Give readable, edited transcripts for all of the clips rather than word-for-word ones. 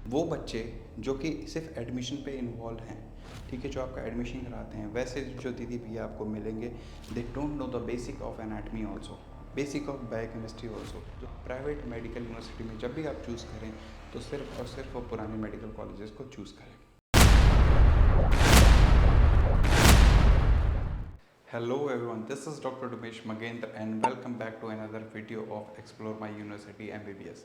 वो बच्चे जो कि सिर्फ एडमिशन पे इन्वॉल्व हैं, ठीक है, जो आपका एडमिशन कराते हैं, वैसे जो दीदी भैया आपको मिलेंगे, दे don't know the basic of anatomy also, basic of biochemistry also. जो प्राइवेट मेडिकल यूनिवर्सिटी में जब भी आप चूज़ करें तो सिर्फ और सिर्फ वो पुराने मेडिकल कॉलेजेस को चूज़ करें। Hello everyone, this is Dr. Dumesh Magendra and welcome back to another video of Explore My University MBBS।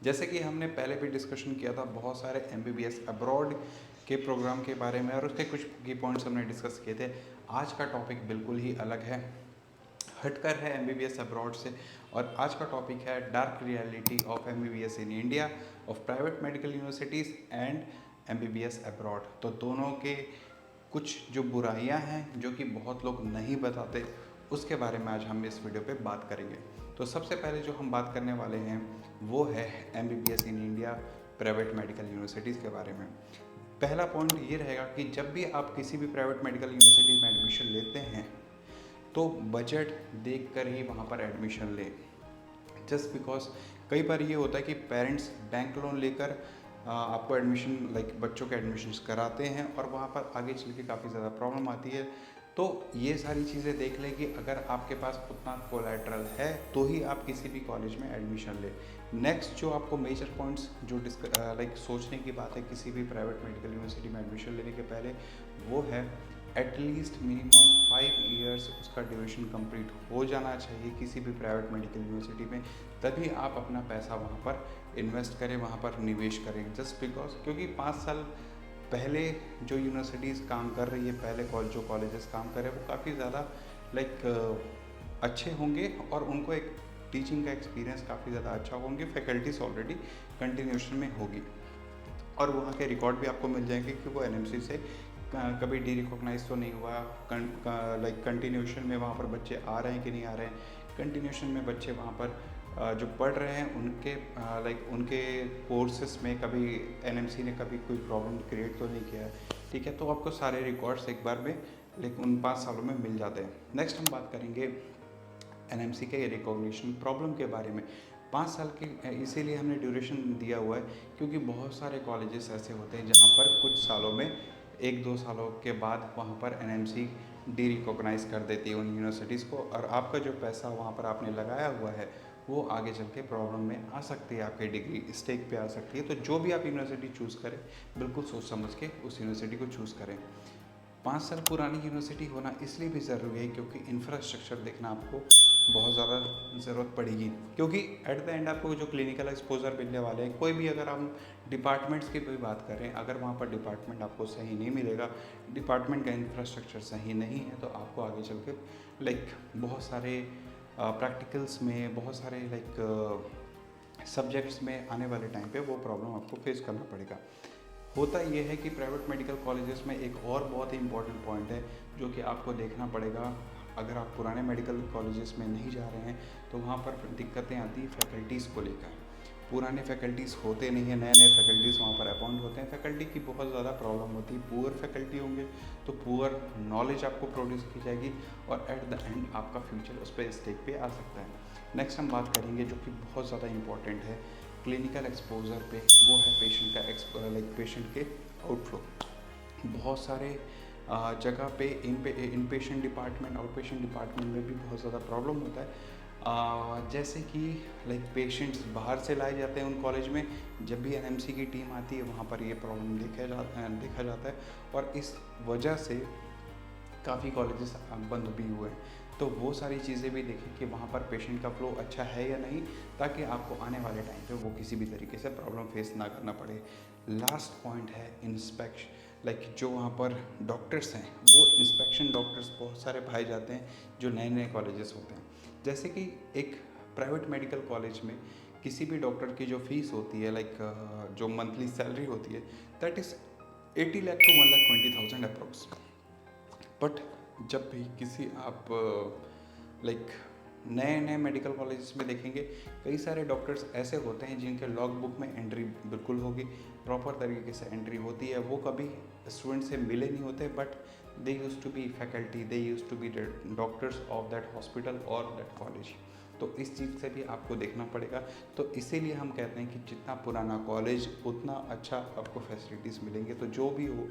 जैसे कि हमने पहले भी डिस्कशन किया था बहुत सारे MBBS अब्रॉड के प्रोग्राम के बारे में और उसके कुछ की पॉइंट्स हमने डिस्कस किए थे। आज का टॉपिक बिल्कुल ही अलग है, हटकर है MBBS अब्रॉड से, और आज का टॉपिक है dark reality of MBBS in India, of private medical universities and MBBS abroad. तो दोनों के कुछ जो बुराइयां हैं जो कि बहुत लोग नहीं बताते, उसके बारे में आज हम इस वीडियो पे बात करेंगे। तो सबसे पहले जो हम बात करने वाले हैं वो है MBBS in India private medical universities के बारे में। पहला पॉइंट ये रहेगा कि जब भी आप किसी भी प्राइवेट मेडिकल यूनिवर्सिटी में एडमिशन लेते हैं तो बजट देखकर ही वहाँ पर एडमिशन लें। जस्ट बिकॉज कई बार ये होता है कि पेरेंट्स बैंक लोन लेकर आपको एडमिशन बच्चों के एडमिशन्स कराते हैं और वहाँ पर आगे चल के काफ़ी ज़्यादा प्रॉब्लम आती है। तो ये सारी चीज़ें देख लें कि अगर आपके पास उतना कोलैटरल है तो ही आप किसी भी कॉलेज में एडमिशन लें। नेक्स्ट जो आपको मेजर पॉइंट्स जो सोचने की बात है किसी भी प्राइवेट मेडिकल यूनिवर्सिटी में एडमिशन लेने के पहले, वो है एटलीस्ट मिनिमम 5 ईयर्स उसका ड्यूरेशन कंप्लीट हो जाना चाहिए किसी भी प्राइवेट मेडिकल यूनिवर्सिटी में, तभी आप अपना पैसा वहाँ पर इन्वेस्ट करें, वहाँ पर निवेश करें। जस्ट बिकॉज क्योंकि 5 साल पहले जो यूनिवर्सिटीज़ काम कर रही है, पहले जो कॉलेजेस काम कर रहे हैं वो काफ़ी ज़्यादा अच्छे होंगे और उनको एक टीचिंग का एक्सपीरियंस काफ़ी ज़्यादा अच्छा होंगे, फैकल्टीज ऑलरेडी कंटिन्यूशन में होगी और वहाँ के रिकॉर्ड भी आपको मिल जाएंगे कि वो NMC से कभी डी रिकॉग्नाइज तो नहीं हुआ, कंटिन्यूशन में वहाँ पर बच्चे आ रहे हैं कि नहीं आ रहे हैं, कंटिन्यूशन में बच्चे वहाँ पर जो पढ़ रहे हैं उनके उनके कोर्सेस में कभी NMC ने कभी कोई प्रॉब्लम क्रिएट तो नहीं किया है, ठीक है। तो आपको सारे रिकॉर्ड्स एक बार में उन 5 सालों में मिल जाते हैं। नेक्स्ट हम बात करेंगे NMC के रिकॉग्निशन प्रॉब्लम के बारे में। 5 साल के इसीलिए हमने ड्यूरेशन दिया हुआ है क्योंकि बहुत सारे कॉलेजेस ऐसे होते हैं जहाँ पर कुछ सालों में 1-2 सालों के बाद वहाँ पर NMC डी रिकॉग्नाइज कर देती है उन यूनिवर्सिटीज़ को, और आपका जो पैसा वहाँ पर आपने लगाया हुआ है वो आगे चल के प्रॉब्लम में आ सकती है, आपकी डिग्री स्टेक पे आ सकती है। तो जो भी आप यूनिवर्सिटी चूज़ करें बिल्कुल सोच समझ के उस यूनिवर्सिटी को चूज़ करें। 5 साल पुरानी यूनिवर्सिटी होना इसलिए भी ज़रूरी है क्योंकि इंफ्रास्ट्रक्चर देखना आपको बहुत ज़्यादा ज़रूरत पड़ेगी, क्योंकि एट द एंड आपको जो क्लिनिकल एक्सपोजर मिलने वाले हैं, कोई भी अगर हम डिपार्टमेंट्स की भी बात करें, अगर वहाँ पर डिपार्टमेंट आपको सही नहीं मिलेगा, डिपार्टमेंट का इंफ्रास्ट्रक्चर सही नहीं है, तो आपको आगे चल के बहुत सारे प्रैक्टिकल्स में, बहुत सारे सब्जेक्ट्स में आने वाले टाइम पे वो प्रॉब्लम आपको फेस करना पड़ेगा। होता ये है कि प्राइवेट मेडिकल कॉलेजेस में एक और बहुत ही इंपॉर्टेंट पॉइंट है जो कि आपको देखना पड़ेगा। अगर आप पुराने मेडिकल कॉलेजेस में नहीं जा रहे हैं तो वहाँ पर दिक्कतें आती हैं फैकल्टीज़ को लेकर। पुराने फैकल्टीज़ होते नहीं हैं, नए नए फैकल्टीज़ वहाँ पर अपॉइंट होते हैं, फैकल्टी की बहुत ज़्यादा प्रॉब्लम होती है। पुअर फैकल्टी होंगे तो पुअर नॉलेज आपको प्रोड्यूस की जाएगी और एट द एंड आपका फ्यूचर उस पर स्टेक पे आ सकता है। नेक्स्ट हम बात करेंगे जो कि बहुत ज़्यादा इंपॉर्टेंट है क्लिनिकल एक्सपोजर पे, वो है पेशेंट का पेशेंट के आउटफ्लो। बहुत सारे जगह पे inpatient department, outpatient department में भी बहुत ज़्यादा प्रॉब्लम होता है। जैसे कि पेशेंट्स बाहर से लाए जाते हैं उन कॉलेज में, जब भी NMC की टीम आती है वहाँ पर ये प्रॉब्लम देखा जाता है और इस वजह से काफ़ी कॉलेजेस बंद भी हुए हैं। तो वो सारी चीज़ें भी देखें कि वहाँ पर पेशेंट का फ्लो अच्छा है या नहीं, ताकि आपको आने वाले टाइम पे वो किसी भी तरीके से प्रॉब्लम फेस ना करना पड़े। लास्ट पॉइंट है इंस्पेक्शन, जो वहाँ पर डॉक्टर्स हैं वो इंस्पेक्शन डॉक्टर्स बहुत सारे पाए जाते हैं जो नए नए कॉलेजेस होते हैं। जैसे कि एक प्राइवेट मेडिकल कॉलेज में किसी भी डॉक्टर की जो फीस होती है, जो मंथली सैलरी होती है, that is 80 lakh to 1,20,000 approx. But जब भी किसी आप नए नए मेडिकल कॉलेजेस में देखेंगे, कई सारे डॉक्टर्स ऐसे होते हैं जिनके लॉग बुक में एंट्री बिल्कुल होगी, प्रॉपर तरीके से एंट्री होती है, वो कभी स्टूडेंट से मिले नहीं होते, but they used to be faculty, they used to be doctors of that hospital और दैट कॉलेज। तो इस चीज़ से भी आपको देखना पड़ेगा। तो इसीलिए हम कहते हैं कि जितना पुराना कॉलेज उतना अच्छा आपको फैसिलिटीज़ मिलेंगे। तो जो भी हो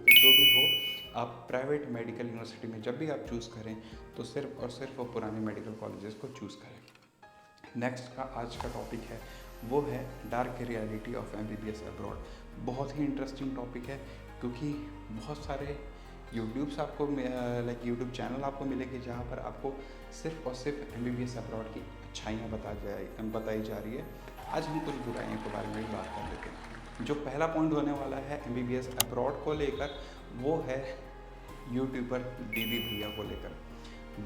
आप प्राइवेट मेडिकल यूनिवर्सिटी में जब भी आप चूज़ करें तो सिर्फ और सिर्फ वो पुराने मेडिकल कॉलेजेस को चूज़ करें। नेक्स्ट का आज का टॉपिक है वो है dark reality of MBBS abroad. बहुत ही इंटरेस्टिंग टॉपिक है क्योंकि बहुत सारे यूट्यूब चैनल आपको मिलेंगे जहाँ पर आपको सिर्फ और सिर्फ MBBS अब्रॉड की अच्छाइयाँ बताई जा रही है। आज हम कुछ बुराइयों के बारे में भी बात कर लेते हैं। जो पहला पॉइंट होने वाला है MBBS अब्रॉड को लेकर वो है यूट्यूबर दीदी भैया को लेकर।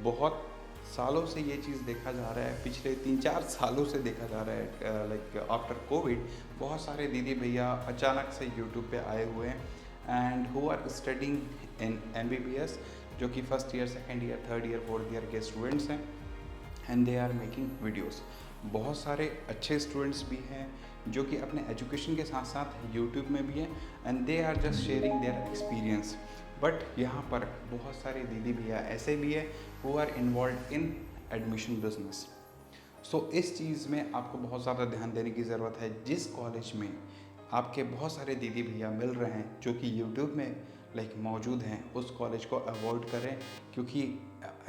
बहुत सालों से ये चीज़ देखा जा रहा है, पिछले 3-4 सालों से देखा जा रहा है। आफ्टर कोविड बहुत सारे दीदी भैया अचानक से यूट्यूब पे आए हुए हैं and who are studying in MBBS, जो कि first year, second year, third year, fourth year के स्टूडेंट्स हैं and they are making videos. बहुत सारे अच्छे स्टूडेंट्स भी हैं जो कि अपने एजुकेशन के साथ साथ यूट्यूब में भी हैं and they are just sharing their experience. But यहाँ पर बहुत सारे दीदी भैया ऐसे भी है who are involve in admission business. So इस चीज़ में आपको बहुत ज़्यादा ध्यान देने की ज़रूरत है। जिस कॉलेज में आपके बहुत सारे दीदी भैया मिल रहे हैं जो कि यूट्यूब में मौजूद हैं, उस कॉलेज को अवॉइड करें, क्योंकि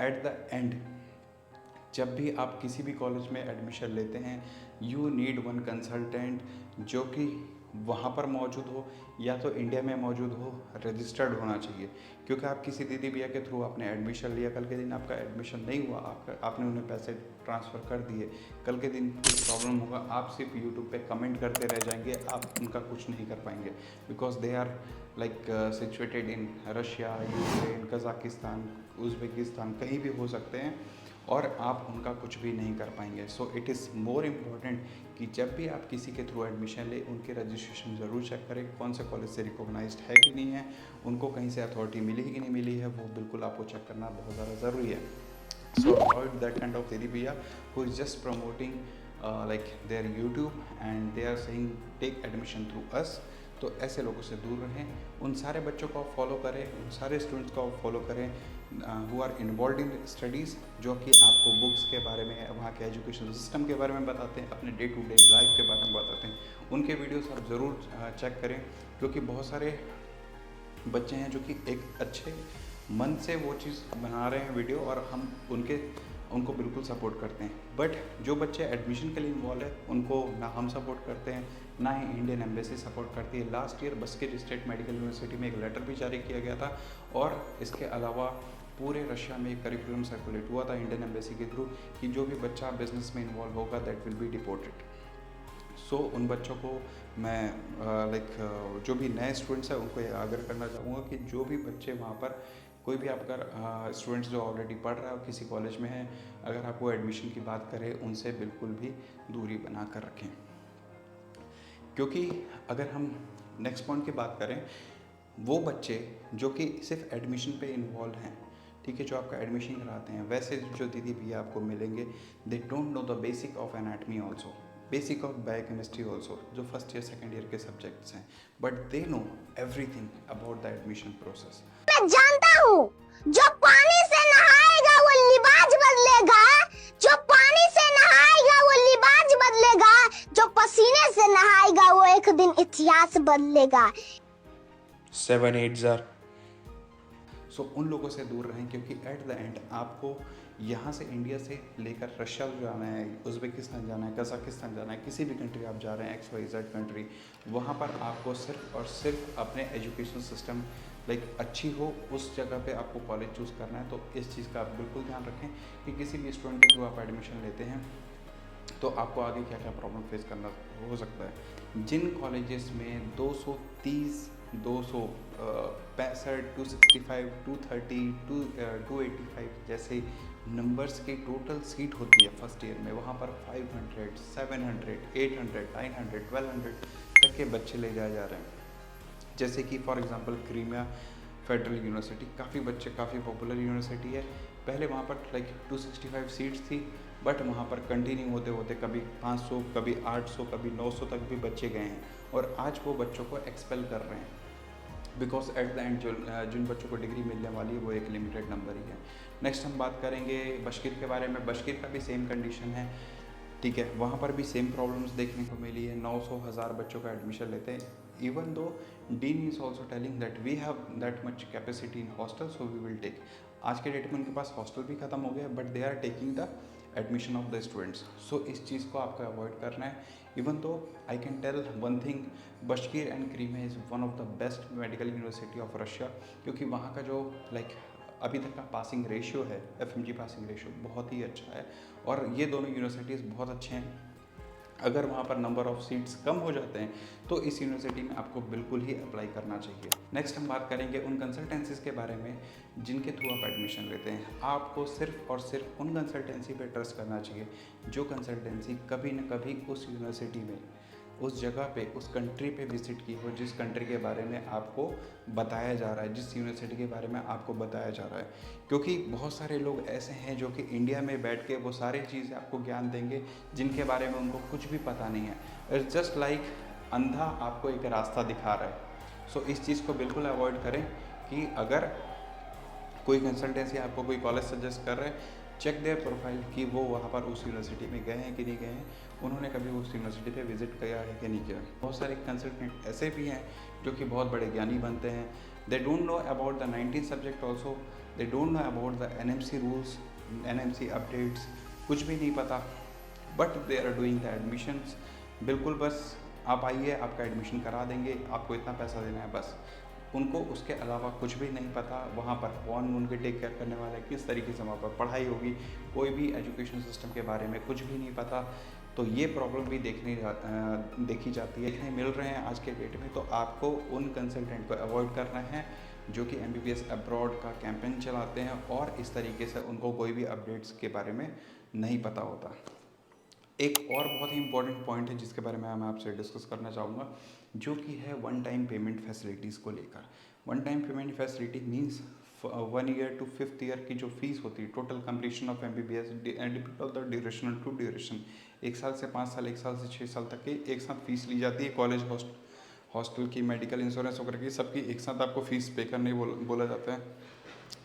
एट द एंड जब भी आप किसी भी कॉलेज में एडमिशन लेते हैं यू नीड वन कंसल्टेंट जो कि वहाँ पर मौजूद हो या तो इंडिया में मौजूद हो, रजिस्टर्ड होना चाहिए। क्योंकि आप किसी दीदी भैया के थ्रू आपने एडमिशन लिया, कल के दिन आपका एडमिशन नहीं हुआ, आपने उन्हें पैसे ट्रांसफ़र कर दिए, कल के दिन कुछ प्रॉब्लम होगा, आप सिर्फ यूट्यूब पे कमेंट करते रह जाएंगे, आप उनका कुछ नहीं कर पाएंगे। Because they are situated in Russia, Ukraine, Kazakhstan, Uzbekistan, कहीं भी हो सकते हैं और आप उनका कुछ भी नहीं कर पाएंगे। So it is more important कि जब भी आप किसी के थ्रू एडमिशन लें उनके रजिस्ट्रेशन ज़रूर चेक करें, कौन से कॉलेज से रिकॉग्नाइज्ड है कि नहीं है, उनको कहीं से अथॉरिटी मिली है कि नहीं मिली है, वो बिल्कुल आपको चेक करना बहुत ज़्यादा ज़रूरी है। So avoid that kind of दीदी भैया who is just promoting their YouTube and they are saying take admission through us. तो ऐसे लोगों से दूर रहें। उन सारे बच्चों को आप फॉलो करें, उन सारे स्टूडेंट्स को आप फॉलो करें who are involve in studies, जो कि आपको बुक्स के बारे में, वहाँ के एजुकेशन सिस्टम के बारे में बताते हैं, अपने डे टू डे लाइफ के बारे में बताते हैं। उनके वीडियोस आप ज़रूर चेक करें, क्योंकि बहुत सारे बच्चे हैं जो कि एक अच्छे मन से वो चीज़ बना रहे हैं वीडियो और हम उनको बिल्कुल सपोर्ट करते हैं। बट जो बच्चे एडमिशन के लिए इन्वॉल्व है उनको ना हम सपोर्ट करते हैं ना ही इंडियन एम्बेसी सपोर्ट करती है। Last year Bashkir state medical university में एक लेटर भी जारी किया गया था और इसके अलावा पूरे रशिया में एक करिकुलम सर्कुलेट हुआ था इंडियन एम्बेसी के थ्रू कि जो भी बच्चा बिजनेस में इन्वॉल्व होगा दैट विल बी डिपोर्टेड। सो उन बच्चों को मैं जो भी नए स्टूडेंट्स हैं उनको आगाह करना चाहूँगा कि जो भी बच्चे वहाँ पर, कोई भी आपका स्टूडेंट्स जो ऑलरेडी पढ़ रहा है और किसी कॉलेज में है, अगर आप वो एडमिशन की बात करें उनसे बिल्कुल भी दूरी बना कर रखें। क्योंकि अगर हम नेक्स्ट पॉइंट की बात करें, वो बच्चे जो कि सिर्फ एडमिशन पे इन्वॉल्व हैं, ठीक है, जो आपका एडमिशन कराते हैं, वैसे जो दीदी भैया आपको मिलेंगे दे don't know the basic of anatomy also, basic of biochemistry also, जो फर्स्ट ईयर सेकेंड ईयर के सब्जेक्ट्स हैं, but they know everything about the admission process. मैं जानता हूँ जो पानी से नहाएगा वो लिबाज बदलेगा, जो पानी से नहाएगा वो लिबाज बदलेगा, जो पसीने से नहाएगा वो एक दिन इतिहास बदलेगा। 7-8 सो उन लोगों से दूर रहें, क्योंकि एट द एंड आपको यहाँ से इंडिया से लेकर रशिया जाना है, उज़्बेकिस्तान जाना है, कज़ाकिस्तान जाना है, किसी भी कंट्री आप जा रहे हैं, XYZ कंट्री, वहाँ पर आपको सिर्फ और सिर्फ अपने एजुकेशन सिस्टम अच्छी हो उस जगह पे आपको कॉलेज चूज़ करना है। तो इस चीज़ का आप बिल्कुल ध्यान रखें कि किसी भी स्टूडेंट के थ्रू आप एडमिशन लेते हैं तो आपको आगे क्या क्या प्रॉब्लम फेस करना हो सकता है। जिन कॉलेजेस में 230, 265, 265, 230, 285 जैसे नंबर्स की टोटल सीट होती है फर्स्ट ईयर में, वहाँ पर 500, 700, 800, 900, 1200 तक के बच्चे ले जाए जा रहे हैं। जैसे कि for example Crimea federal university, काफ़ी पॉपुलर यूनिवर्सिटी है। पहले वहाँ पर 265 सीट्स थी, बट वहाँ पर कंटिन्यू होते होते कभी 500, कभी 800, कभी 900 तक भी बच्चे गए हैं और आज वो बच्चों को एक्सपेल कर रहे हैं। बिकॉज एट द एंड जिन बच्चों को डिग्री मिलने वाली है वो एक लिमिटेड नंबर ही है। नेक्स्ट हम बात करेंगे बशकीर के बारे में। बशकीर का भी सेम कंडीशन है। ठीक है, वहाँ पर भी सेम प्रॉब्लम्स देखने को मिली है। 900,000 बच्चों का एडमिशन लेते हैं, even though dean is also telling that we have that much capacity in hostel, so we will take. आज के डेट में उनके पास हॉस्टल भी ख़त्म हो गया, but they are taking the admission of the students. So इस चीज़ को आपको अवॉइड करना है। Even though I can tell one thing, Bashkir and Crimea is one of the best medical university of Russia, क्योंकि वहाँ का जो अभी तक का पासिंग रेशियो है, FMG पासिंग रेशियो बहुत ही अच्छा है, और ये दोनों यूनिवर्सिटीज़ बहुत अच्छे हैं। अगर वहाँ पर नंबर ऑफ़ सीट्स कम हो जाते हैं तो इस यूनिवर्सिटी में आपको बिल्कुल ही अप्लाई करना चाहिए। नेक्स्ट हम बात करेंगे उन कंसल्टेंसीज़ के बारे में जिनके थ्रू आप एडमिशन लेते हैं। आपको सिर्फ और सिर्फ उन कंसल्टेंसी पे ट्रस्ट करना चाहिए जो कंसल्टेंसी कभी न कभी उस यूनिवर्सिटी में, उस जगह पे, उस कंट्री पे विज़िट की हो, जिस कंट्री के बारे में आपको बताया जा रहा है, जिस यूनिवर्सिटी के बारे में आपको बताया जा रहा है। क्योंकि बहुत सारे लोग ऐसे हैं जो कि इंडिया में बैठ के वो सारी चीज़ें आपको ज्ञान देंगे जिनके बारे में उनको कुछ भी पता नहीं है। इट्स जस्ट लाइक अंधा आपको एक रास्ता दिखा रहा है। सो इस चीज़ को बिल्कुल अवॉइड करें कि अगर कोई कंसल्टेंसी आपको कोई कॉलेज सजेस्ट कर रहे हैं, चेक देयर प्रोफाइल कि वो वहाँ पर उस यूनिवर्सिटी में गए हैं कि नहीं गए हैं, उन्होंने कभी उस यूनिवर्सिटी पे विज़िट किया है कि नहीं किया। बहुत सारे कंसल्टेंट ऐसे भी हैं जो कि बहुत बड़े ज्ञानी बनते हैं। They don't know about the 19 subject also, they don't know about the NMC rules, NMC updates, कुछ भी नहीं पता, but they are doing the admissions. बिल्कुल बस आप आइए, आपका एडमिशन करा देंगे, आपको इतना पैसा देना है बस। उनको उसके अलावा कुछ भी नहीं पता, वहाँ पर कौन उनके टेक केयर करने वाला है, किस तरीके से वहाँ पर पढ़ाई होगी, कोई भी एजुकेशन सिस्टम के बारे में कुछ भी नहीं पता। तो ये प्रॉब्लम भी देखी जाती है, देखने मिल रहे हैं आज के डेट में। तो आपको उन कंसल्टेंट को अवॉइड करना है जो कि MBBS अब्रॉड का कैंपेन चलाते हैं और इस तरीके से उनको कोई भी अपडेट्स के बारे में नहीं पता होता। एक और बहुत ही इंपॉर्टेंट पॉइंट है जिसके बारे में मैं आपसे डिस्कस करना चाहूँगा, जो कि है वन टाइम पेमेंट फैसिलिटीज़ को लेकर। One time payment facility means 1 year to 5th year की जो फीस होती है, total completion of MBBS depend of the duration to duration. 1 साल से 5 साल, 1 साल से 6 साल तक की एक साथ फीस ली जाती है। कॉलेज हॉस्टल की, मेडिकल इंश्योरेंस वगैरह की, सबकी एक साथ आपको फ़ीस पे करने बोला जाता है।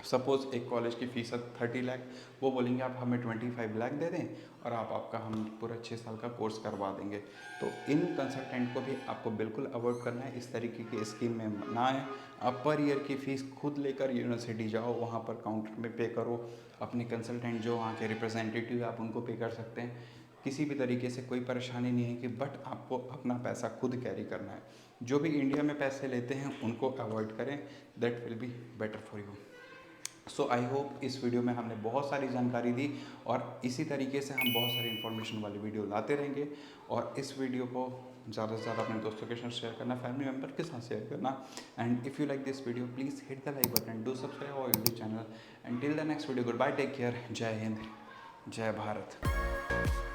सपोज़ एक कॉलेज की फ़ीस है 30 लाख, वो बोलेंगे आप हमें 25 लाख दे दें और आपका हम पूरा 6 साल का कोर्स करवा देंगे। तो इन कंसल्टेंट को भी आपको बिल्कुल अवॉइड करना है, इस तरीके की स्कीम में ना आए। आप पर ईयर की फ़ीस खुद लेकर यूनिवर्सिटी जाओ, वहाँ पर काउंटर में पे करो। अपने कंसल्टेंट जो वहाँ के रिप्रेजेंटेटिव आप उनको पे कर सकते हैं। किसी भी तरीके से कोई परेशानी नहीं है कि बट आपको अपना पैसा खुद कैरी करना है। जो भी इंडिया में पैसे लेते हैं उनको अवॉइड करें, that will be better for you. So I hope इस वीडियो में हमने बहुत सारी जानकारी दी और इसी तरीके से हम बहुत सारी इन्फॉर्मेशन वाली वीडियो लाते रहेंगे। और इस वीडियो को ज़्यादा से ज़्यादा अपने दोस्तों के साथ शेयर करना, फैमिली मेम्बर के साथ शेयर करना। And if you like this video please hit the like button, do subscribe our YouTube channel and till the next video good bye, take care, जय हिंद, जय भारत।